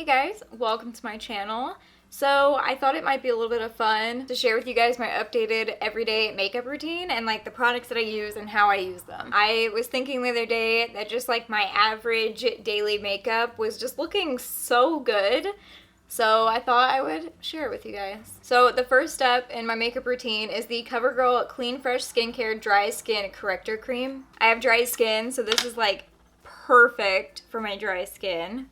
Hey guys, welcome to my channel. So I thought it might be a little bit of fun to share with you guys my updated everyday makeup routine and like the products that I use and how I use them. I was thinking the other day that just like my average daily makeup was just looking so good. So I thought I would share it with you guys. So the first step in my makeup routine is the CoverGirl Clean Fresh Skincare Dry Skin Corrector Cream. I have dry skin, so this is like perfect for my dry skin.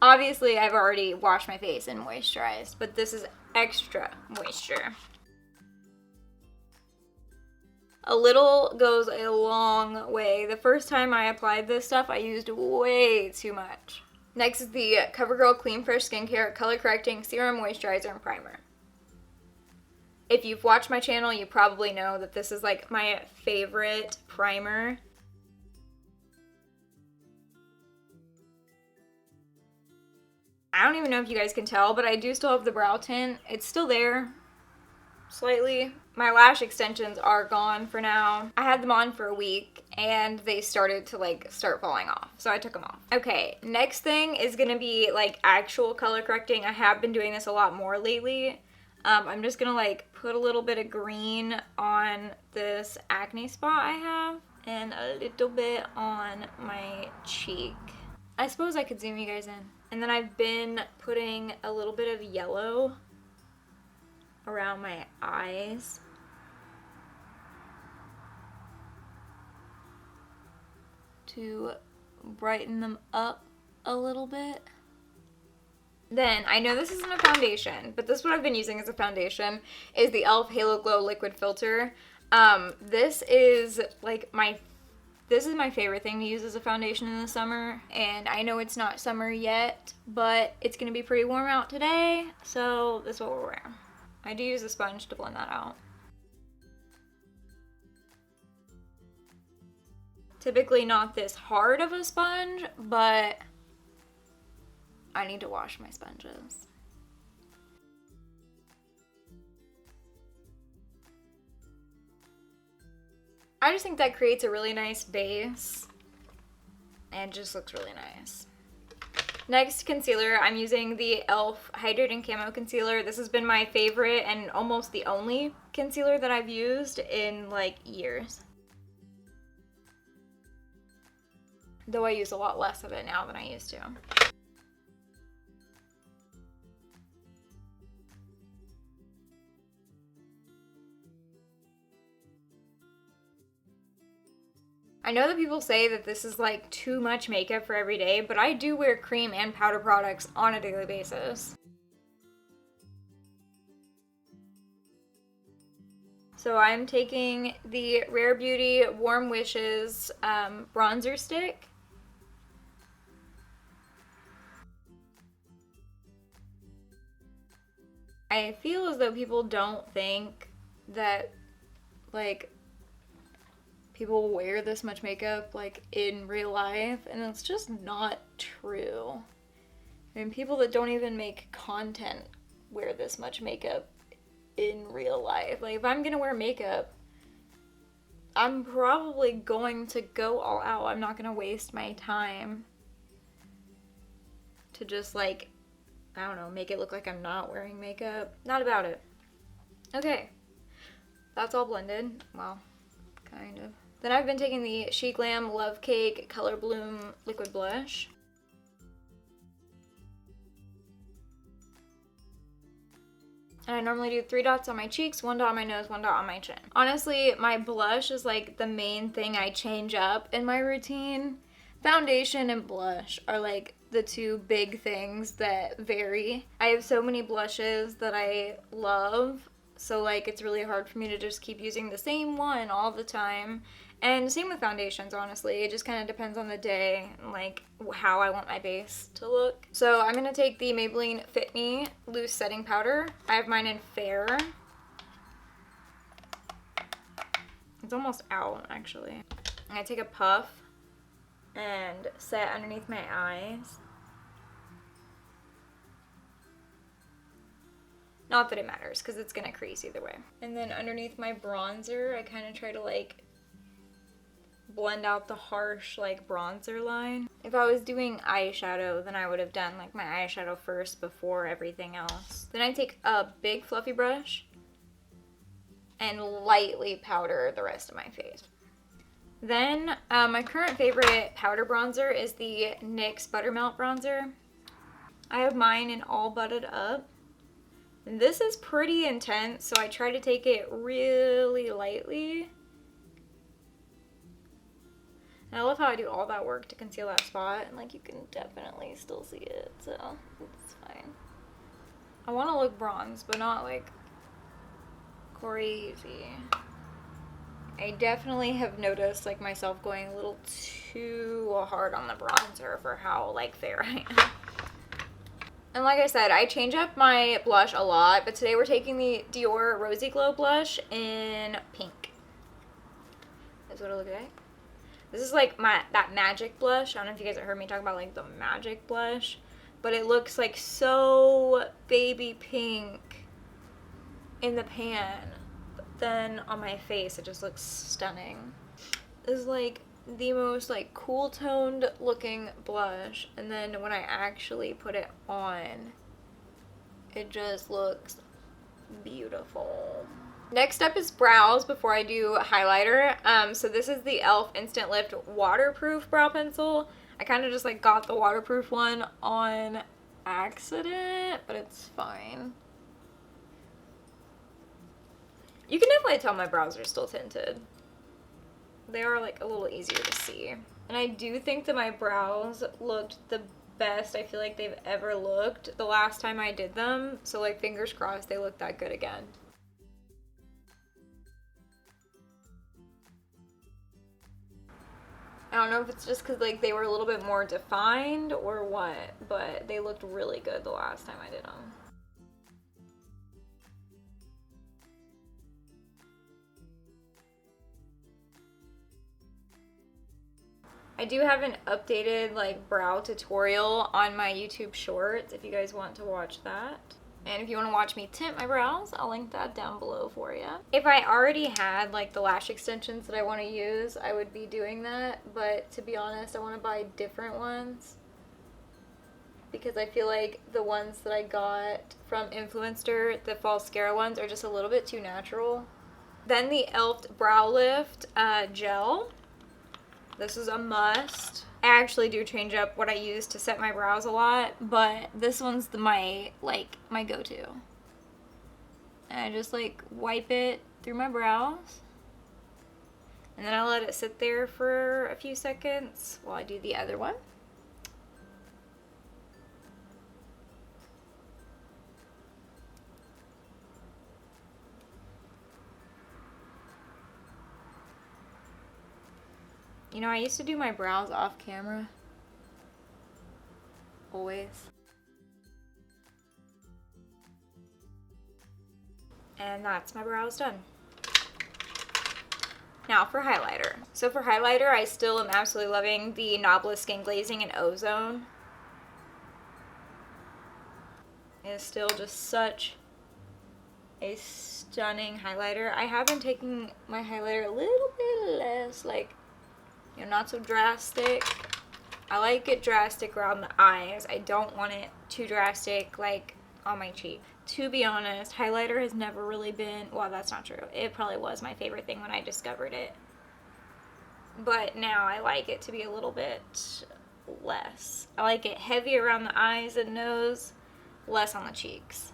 Obviously, I've already washed my face and moisturized, but this is extra moisture. A little goes a long way. The first time I applied this stuff, I used way too much. Next is the CoverGirl Clean Fresh Skincare Color Correcting Serum, Moisturizer, and Primer. If you've watched my channel, you probably know that this is like my favorite primer. I don't even know if you guys can tell, but I do still have the brow tint. It's still there, slightly. My lash extensions are gone for now. I had them on for a week and they started to start falling off, so I took them off. Okay, next thing is gonna be like actual color correcting. I have been doing this a lot more lately. I'm just gonna like put a little bit of green on this acne spot I have and a little bit on my cheek. I suppose I could zoom you guys in. And then I've been putting a little bit of yellow around my eyes. To brighten them up a little bit. Then, I know this isn't a foundation, but this is what I've been using as a foundation, is the e.l.f. Halo Glow Liquid Filter. This is my favorite thing to use as a foundation in the summer, and I know it's not summer yet, but it's gonna be pretty warm out today, so this is what we're wearing. I do use a sponge to blend that out. Typically not this hard of a sponge, but I need to wash my sponges. I just think that creates a really nice base and just looks really nice. Next, concealer. I'm using the e.l.f. Hydrating Camo Concealer. This has been my favorite and almost the only concealer that I've used in like years. Though I use a lot less of it now than I used to. I know that people say that this is like too much makeup for every day, but I do wear cream and powder products on a daily basis. So I'm taking the Rare Beauty Warm Wishes bronzer stick. I feel as though people don't think that like people wear this much makeup like in real life, and it's just not true. I mean, people that don't even make content wear this much makeup in real life. Like, if I'm gonna wear makeup, I'm probably going to go all out. I'm not gonna waste my time to just like, I don't know, make it look like I'm not wearing makeup. Not about it. Okay, that's all blended. Well, kind of. Then I've been taking the She Glam Love Cake Color Bloom Liquid Blush. And I normally do 3 dots on my cheeks, 1 dot on my nose, 1 dot on my chin. Honestly, my blush is like the main thing I change up in my routine. Foundation and blush are like the two big things that vary. I have so many blushes that I love, so like it's really hard for me to just keep using the same one all the time. And same with foundations, honestly. It just kind of depends on the day and like how I want my base to look. So I'm going to take the Maybelline Fit Me Loose Setting Powder. I have mine in Fair. It's almost out, actually. I'm going to take a puff and set underneath my eyes. Not that it matters, because it's going to crease either way. And then underneath my bronzer, I kind of try to like blend out the harsh like bronzer line. If I was doing eyeshadow, then I would have done like my eyeshadow first before everything else. Then I take a big fluffy brush and lightly powder the rest of my face. Then my current favorite powder bronzer is the NYX Buttermelt bronzer. I have mine in All Butted Up. And this is pretty intense, so I try to take it really lightly. And I love how I do all that work to conceal that spot, and like you can definitely still see it, so it's fine. I want to look bronze, but not like crazy. I definitely have noticed like myself going a little too hard on the bronzer for how like fair I am. And like I said, I change up my blush a lot, but today we're taking the Dior Rosy Glow blush in pink. That's what it looks like. This is like that magic blush. I don't know if you guys have heard me talk about like the magic blush, but it looks like so baby pink in the pan. But then on my face, it just looks stunning. This is like the most like cool toned looking blush, and then when I actually put it on, it just looks beautiful. Next up is brows before I do highlighter. So this is the e.l.f. Instant Lift waterproof brow pencil. I kind of just like got the waterproof one on accident, but it's fine. You can definitely tell my brows are still tinted. They are like a little easier to see. And I do think that my brows looked the best I feel like they've ever looked the last time I did them. So like fingers crossed they look that good again. I don't know if it's just because like they were a little bit more defined or what, but they looked really good the last time I did them. I do have an updated like brow tutorial on my YouTube shorts if you guys want to watch that. And if you want to watch me tint my brows, I'll link that down below for you. If I already had like the lash extensions that I want to use, I would be doing that. But to be honest, I want to buy different ones because I feel like the ones that I got from Influencer, the Falscara ones, are just a little bit too natural. Then the e.l.f. Brow Lift gel. This is a must. I actually do change up what I use to set my brows a lot, but this one's my go-to. And I just like wipe it through my brows. And then I let it sit there for a few seconds while I do the other one. You know, I used to do my brows off camera. Always. And that's my brows done. Now for highlighter. So for highlighter, I still am absolutely loving the Noblest Skin Glazing in Ozone. It is still just such a stunning highlighter. I have been taking my highlighter a little bit less, like, you know, not so drastic. I like it drastic around the eyes. I don't want it too drastic like on my cheek. To be honest, highlighter has never really been, well, that's not true. It probably was my favorite thing when I discovered it. But now I like it to be a little bit less. I like it heavy around the eyes and nose, less on the cheeks.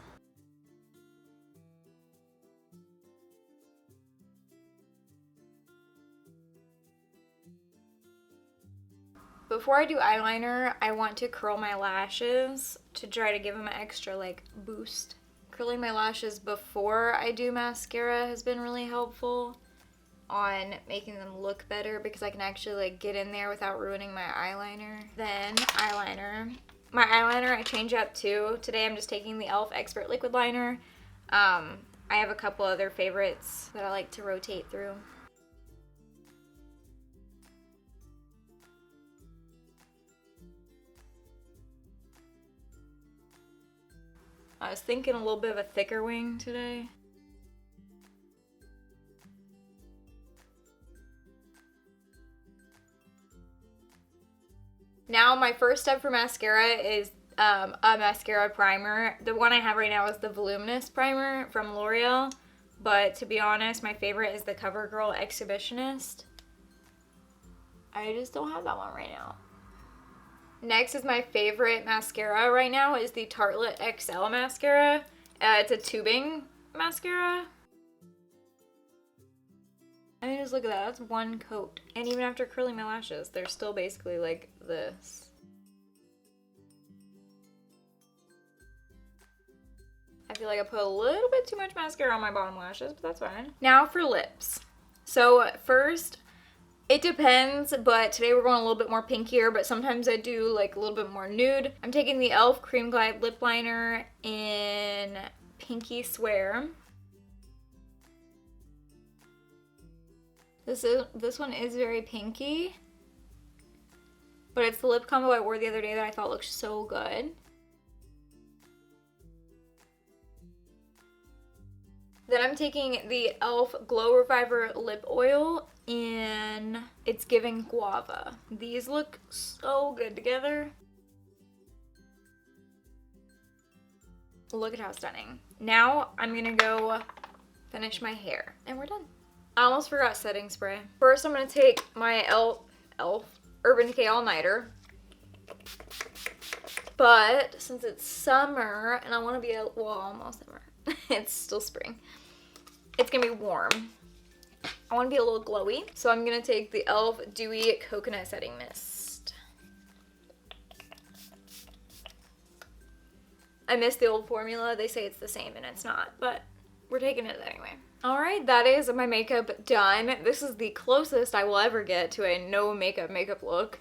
Before I do eyeliner, I want to curl my lashes to try to give them an extra like boost. Curling my lashes before I do mascara has been really helpful on making them look better because I can actually like get in there without ruining my eyeliner. Then eyeliner. My eyeliner I change up too. Today I'm just taking the e.l.f. Expert Liquid Liner. I have a couple other favorites that I like to rotate through. I was thinking a little bit of a thicker wing today. Now my first step for mascara is a mascara primer. The one I have right now is the Voluminous Primer from L'Oreal. But to be honest, my favorite is the CoverGirl Exhibitionist. I just don't have that one right now. Next is my favorite mascara right now is the Tartelette XL mascara. It's a tubing mascara. I mean, just look at that. That's one coat. And even after curling my lashes, they're still basically like this. I feel like I put a little bit too much mascara on my bottom lashes, but that's fine. Now for lips. So first, it depends, but today we're going a little bit more pinkier, but sometimes I do like a little bit more nude. I'm taking the e.l.f. Cream Glide Lip Liner in Pinky Swear. This one is very pinky, but it's the lip combo I wore the other day that I thought looked so good. Then I'm taking the e.l.f. Glow Reviver Lip Oil in It's Giving Guava. These look so good together. Look at how stunning. Now I'm gonna go finish my hair and we're done. I almost forgot setting spray. First I'm gonna take my e.l.f. Urban Decay All Nighter. But since it's summer and I wanna be, well, almost summer. It's still spring. It's gonna be warm. I want to be a little glowy, so I'm gonna take the e.l.f. Dewy Coconut Setting Mist. I miss the old formula. They say it's the same and it's not, but we're taking it anyway. All right, that is my makeup done. This is the closest I will ever get to a no makeup look.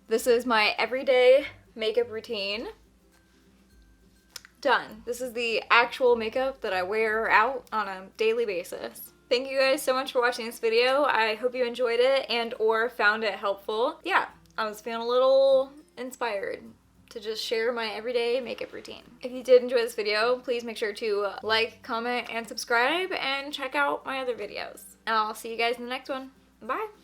This is my everyday makeup routine. Done. This is the actual makeup that I wear out on a daily basis. Thank you guys so much for watching this video. I hope you enjoyed it and or found it helpful. Yeah, I was feeling a little inspired to just share my everyday makeup routine. If you did enjoy this video, please make sure to like, comment, and subscribe, and check out my other videos. And I'll see you guys in the next one. Bye!